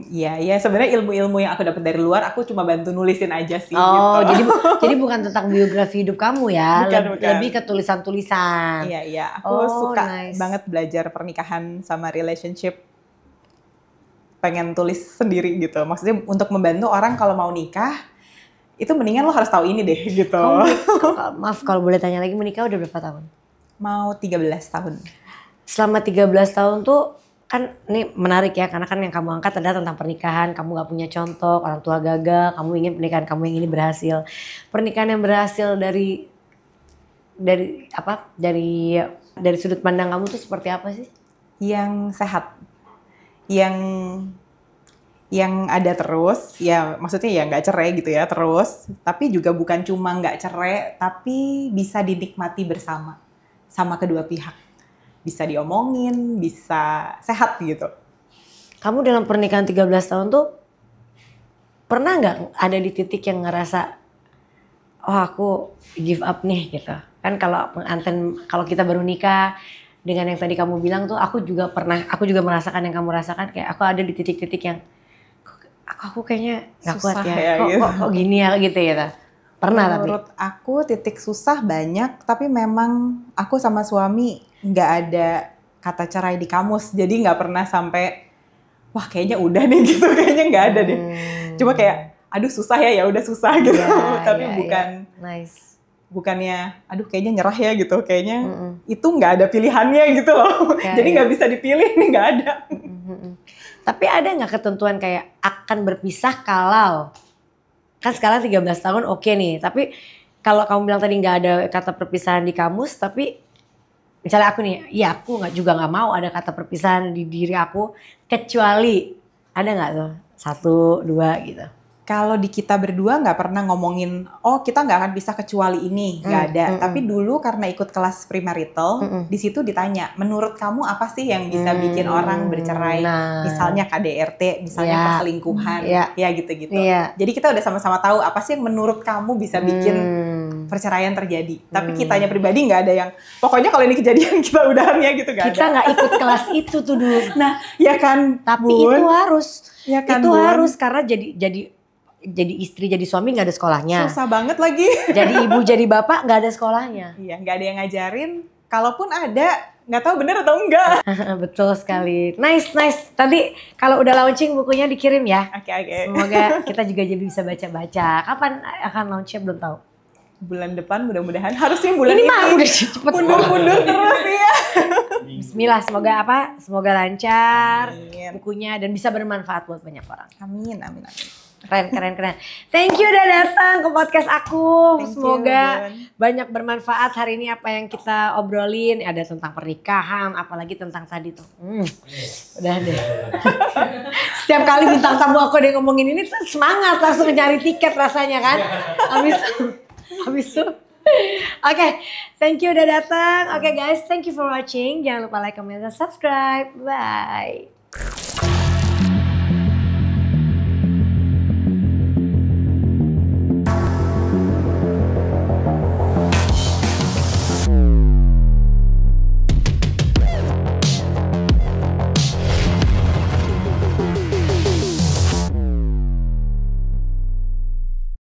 Iya sebenarnya ilmu-ilmu yang aku dapat dari luar aku cuma bantu nulisin aja sih. Oh, gitu. jadi bukan tentang biografi hidup kamu ya, bukan. lebih ke tulisan-tulisan. Iya, aku suka banget belajar pernikahan sama relationship. Pengen tulis sendiri gitu. Maksudnya untuk membantu orang kalau mau nikah, itu mendingan lo harus tahu ini deh gitu. Maaf kalau boleh tanya lagi, menikah udah berapa tahun? Mau 13 tahun. Selama 13 tahun tuh kan ini menarik ya, karena kan yang kamu angkat adalah tentang pernikahan, kamu gak punya contoh, orang tua gagal, kamu ingin pernikahan kamu yang ini berhasil. Pernikahan yang berhasil dari sudut pandang kamu tuh seperti apa sih? Yang sehat, yang ada terus, ya maksudnya ya nggak cerai gitu ya terus, tapi juga bukan cuma nggak cerai, tapi bisa dinikmati bersama, sama kedua pihak. Bisa diomongin, bisa sehat gitu. Kamu dalam pernikahan 13 tahun tuh pernah nggak ada di titik yang ngerasa oh aku give up nih gitu. Kan kalau pengantin, kalau kita baru nikah dengan yang tadi kamu bilang tuh aku juga merasakan yang kamu rasakan, kayak aku ada di titik-titik yang aku kayaknya nggak kuat ya. Kok gini ya gitu ya. Pernah. Menurut aku titik susah banyak, tapi memang aku sama suami nggak ada kata cerai di kamus, jadi nggak pernah sampai wah kayaknya udah nih gitu, kayaknya nggak ada deh. Cuma kayak aduh susah ya udah susah gitu, tapi bukannya aduh kayaknya nyerah ya gitu, kayaknya itu nggak ada pilihannya gitu loh. Jadi nggak bisa dipilih, nggak ada. Tapi ada nggak ketentuan kayak akan berpisah kalau kan sekarang 13 tahun oke nih, tapi kalau kamu bilang tadi nggak ada kata perpisahan di kamus, tapi misalnya aku nih, ya aku nggak mau ada kata perpisahan di diri aku, kecuali ada nggak tuh 1, 2 gitu? Kalau di kita berdua nggak pernah ngomongin, oh kita nggak akan bisa kecuali ini, nggak ada. Tapi dulu karena ikut kelas premarital, di situ ditanya, menurut kamu apa sih yang bisa bikin orang bercerai? Misalnya KDRT, misalnya perselingkuhan, ya gitu-gitu. Jadi kita udah sama-sama tahu apa sih yang menurut kamu bisa bikin perceraian terjadi. Tapi kitanya pribadi nggak ada yang, pokoknya kalau ini kejadian kita udahan ya gitu, nggak ada. Kita nggak ikut kelas itu tuh dulu. Nah, ya kan. Tapi Bun, itu harus, ya kan, itu harus karena jadi istri, jadi suami nggak ada sekolahnya. Susah banget lagi. Jadi ibu, jadi bapak nggak ada sekolahnya. Iya, nggak ada yang ngajarin. Kalaupun ada, nggak tahu bener atau enggak. Betul sekali. Nice. Tadi kalau udah launching bukunya dikirim ya. Oke. Semoga kita juga jadi bisa baca-baca. Kapan akan launchnya belum tahu. Bulan depan mudah-mudahan. Harusnya bulan ini. Ini mah udah cepet. Mundur terus ya. Bismillah, semoga lancar bukunya dan bisa bermanfaat buat banyak orang. Amin. Keren. Thank you udah datang ke podcast aku. Semoga banyak bermanfaat hari ini apa yang kita obrolin. Ada tentang pernikahan, apalagi tentang tadi tuh. Udah deh. Setiap kali bintang tamu aku ada yang ngomongin ini tuh semangat langsung nyari tiket rasanya kan. Habis itu. Oke, thank you udah datang. Oke guys, thank you for watching. Jangan lupa like, comment, dan subscribe. Bye.